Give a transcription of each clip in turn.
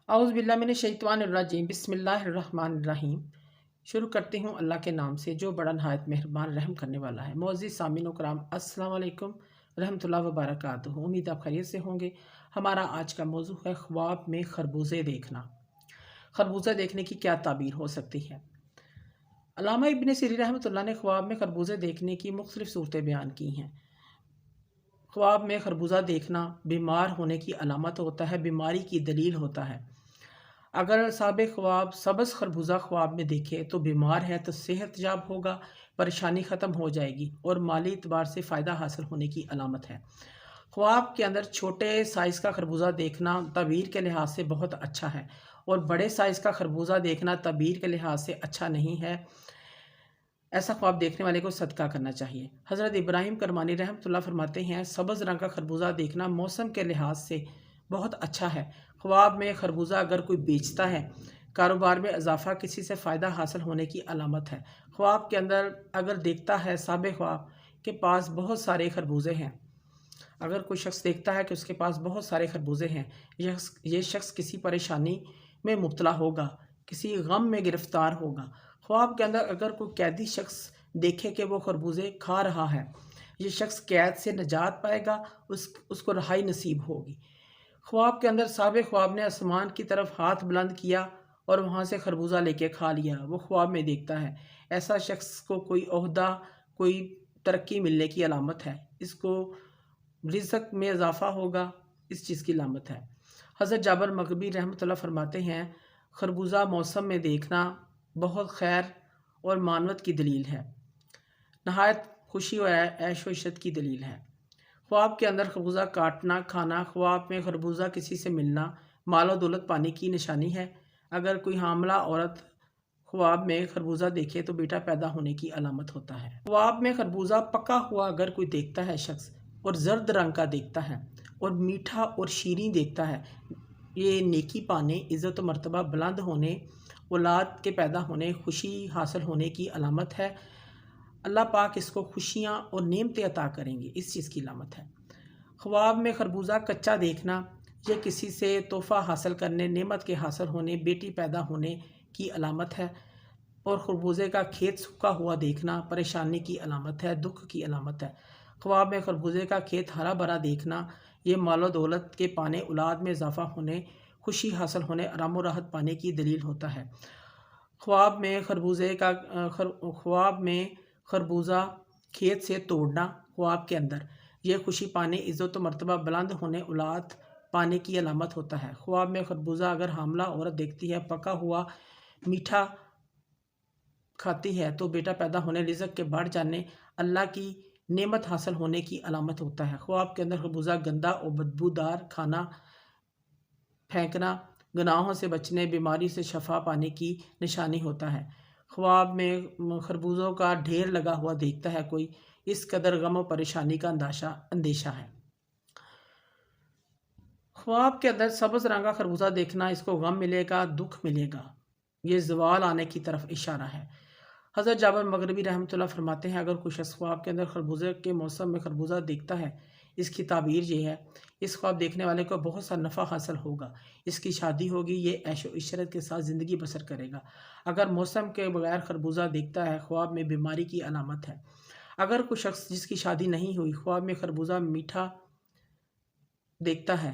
औज़ बिल्लाहि मिनश शैतानिर रजीम बिस्मिल्लाहिर रहमानिर रहीम। शुरू करती हूँ अल्लाह के नाम से जो बड़ा नहायत मेहरबान रहम करने वाला है। मोअज़्ज़िज़ सामीन कराम अस्सलाम वालेकुम रहमतुल्लाहि व बरकातुहू। उम्मीद आप खैरियत से होंगे। हमारा आज का मौजू है ख्वाब में खरबूजे देखना। खरबूजा देखने की क्या ताबीर हो सकती है। अल्लामा इब्न सिरी रहमतुल्लाह ने ख्वाब में खरबूजे देखने की मुख्तलिफ सूरतें बयान की हैं। ख्वाब में खरबूजा देखना बीमार होने की अलामत होता है, बीमारी की दलील होता है। अगर साहब ख्वाब सब्ज़ खरबूजा ख्वाब में देखे तो बीमार है तो सेहतयाब होगा, परेशानी ख़त्म हो जाएगी और माली एतबार से फ़ायदा हासिल होने की अलामत है। ख्वाब के अंदर छोटे साइज़ का खरबूजा देखना तबीर के लिहाज से बहुत अच्छा है और बड़े साइज़ का खरबूजा देखना तबीर के लिहाज से अच्छा नहीं है। ऐसा ख्वाब देखने वाले को सदका करना चाहिए। हज़रत इब्राहीम करमानी रहमतुल्लाह फरमाते हैं, सब्ज़ रंग का खरबूजा देखना मौसम के लिहाज से बहुत अच्छा है। ख्वाब में खरबूजा अगर कोई बेचता है, कारोबार में इजाफ़ा, किसी से फ़ायदा हासिल होने की अलामत है। ख्वाब के अंदर अगर देखता है साहिब ख्वाब के पास बहुत सारे खरबूजे हैं, अगर कोई शख्स देखता है कि उसके पास बहुत सारे खरबूजे हैं, ये शख्स किसी परेशानी में मुब्तला होगा, किसी गम में गिरफ़्तार होगा। ख्वाब के अंदर अगर कोई कैदी शख्स देखे कि वो खरबूजे खा रहा है, ये शख्स कैद से निजात पाएगा, उसको रहाई नसीब होगी। ख्वाब के अंदर साहिब ख्वाब ने आसमान की तरफ हाथ बुलंद किया और वहाँ से खरबूजा लेके खा लिया, वो ख्वाब में देखता है। ऐसा शख्स को कोई ओहदा, कोई तरक्की मिलने की अलामत है, इसको रिज़्क़ में इजाफ़ा होगा, इस चीज़ की अलामत है। हज़रत जाबिर मग़रिबी रहमतुल्लाह फरमाते हैं, खरबूजा मौसम में देखना बहुत खैर और मानवत की दलील है, नहायत खुशी और ऐश व इशरत की दलील है। ख्वाब के अंदर खरबूजा काटना, खाना, ख्वाब में खरबूजा किसी से मिलना माल और दौलत पाने की निशानी है। अगर कोई हामला औरत ख्वाब में खरबूजा देखे तो बेटा पैदा होने की अलामत होता है। ख्वाब में खरबूजा पका हुआ अगर कोई देखता है शख्स और जर्द रंग का देखता है और मीठा और शीरीं देखता है, ये नेकी पाने, इज़्ज़त व मर्तबा बुलंद होने, औलाद के पैदा होने, खुशी हासिल होने की अलामत है। अल्लाह पाक इसको खुशियाँ और नेमतें अता करेंगे, इस चीज़ की अलामत है। ख्वाब में खरबूजा कच्चा देखना ये किसी से तोहफ़ा हासिल करने, नेमत के हासिल होने, बेटी पैदा होने की अलामत है। और खरबूजे का खेत सूखा हुआ देखना परेशानी की अलामत है, दुख की अलामत है। ख्वाब में खरबूजे का खेत हरा भरा देखना ये माल और दौलत के पाने, औलाद में इजाफ़ा होने, खुशी हासिल होने, आराम और राहत पाने की दलील होता है। ख्वाब में खरबूजा खेत से तोड़ना ख्वाब के अंदर यह खुशी पाने, इज़्ज़त व मर्तबा बुलंद होने, औलाद पाने की अलामत होता है। ख्वाब में खरबूजा अगर हामला औरत देखती है, पका हुआ मीठा खाती है तो बेटा पैदा होने, रिज़्क़ के बढ़ जाने, अल्लाह की नेमत हासिल होने की अलामत होता है। ख्वाब के अंदर खरबूजा गंदा और बदबूदार खाना फेंकना गुनाहों से बचने, बीमारी से शफा पाने की निशानी होता है। ख्वाब में खरबूजों का ढेर लगा हुआ देखता है कोई, इस कदर गम और परेशानी का अंदेशा है। ख्वाब के अंदर सब्ज़ रंग का खरबूजा देखना, इसको गम मिलेगा, दुख मिलेगा, ये ज़वाल आने की तरफ इशारा है। हज़रत जाबिर मग़रिबी रहमतुल्लाह फरमाते हैं, अगर कोई शख्स ख्वाब के अंदर खरबूजे के मौसम में खरबूजा देखता है, इसकी ताबीर ये है, इस ख्वाब देखने वाले को बहुत सा नफ़ा हासिल होगा, इसकी शादी होगी, ये ऐश व इशरत के साथ ज़िंदगी बसर करेगा। अगर मौसम के बगैर खरबूजा देखता है, ख्वाब में बीमारी की अलामत है। अगर कोई शख्स जिसकी शादी नहीं हुई ख्वाब में खरबूजा मीठा देखता है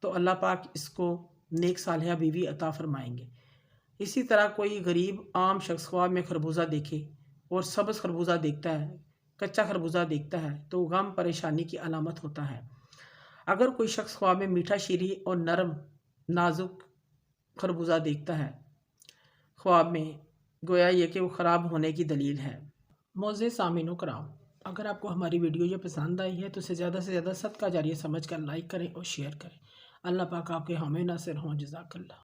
तो अल्लाह पाक इसको नेक सालिहा बीवी अता फरमाएंगे। इसी तरह कोई गरीब आम शख्स ख्वाब में खरबूजा देखे और सब्ज़ खरबूजा देखता है, कच्चा खरबूजा देखता है तो गम परेशानी की अलामत होता है। अगर कोई शख्स ख्वाब में मीठा, शीरी और नरम नाजुक खरबूजा देखता है ख्वाब में, गोया ये कि वो ख़राब होने की दलील है। मोअज़्ज़िज़ सामीन कराम, अगर आपको हमारी वीडियो ये पसंद आई है तो इसे ज़्यादा से ज़्यादा सदका जारिया समझ कर लाइक करें और शेयर करें। अल्लाह पाक आपके हामी नासिर हों। जज़ाकल्लाह।